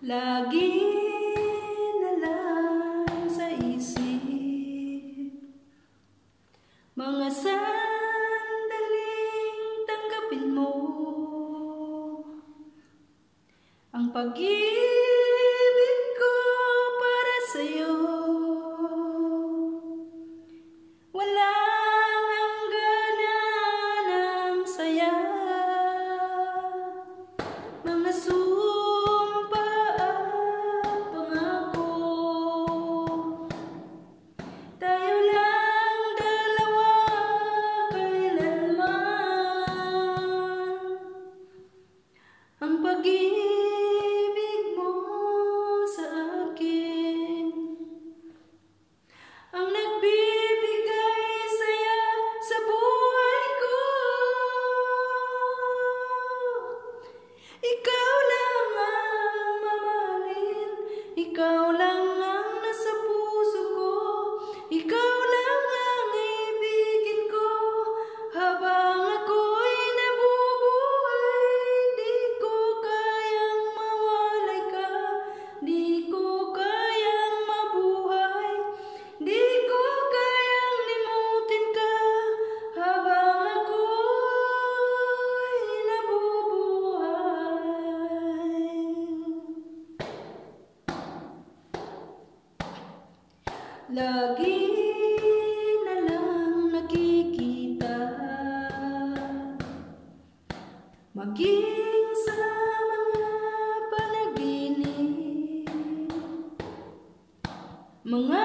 Lagi na lang sa isip mga sandaling tanggapin mo ang pag-ibig ko para sa'yo. Walang hangganan ang saya, mga sumpa at pangako. Tayo lang dalawa kailanman, ang pag-ibig mo sa akin ang nagbibigay saya sa buhay ko. Ikaw lang ang mamahalin, ikaw lang ang nasa puso ko, ikaw lang ang ibigin ko habang ako'y nabubuhay. Di ko kayang mawalay ka, di ko kayang mabuhay, di ko kayang limutin ka habang ako'y nabubuhay. Lagi na lang nakikita, maging sa mga panaginip, mga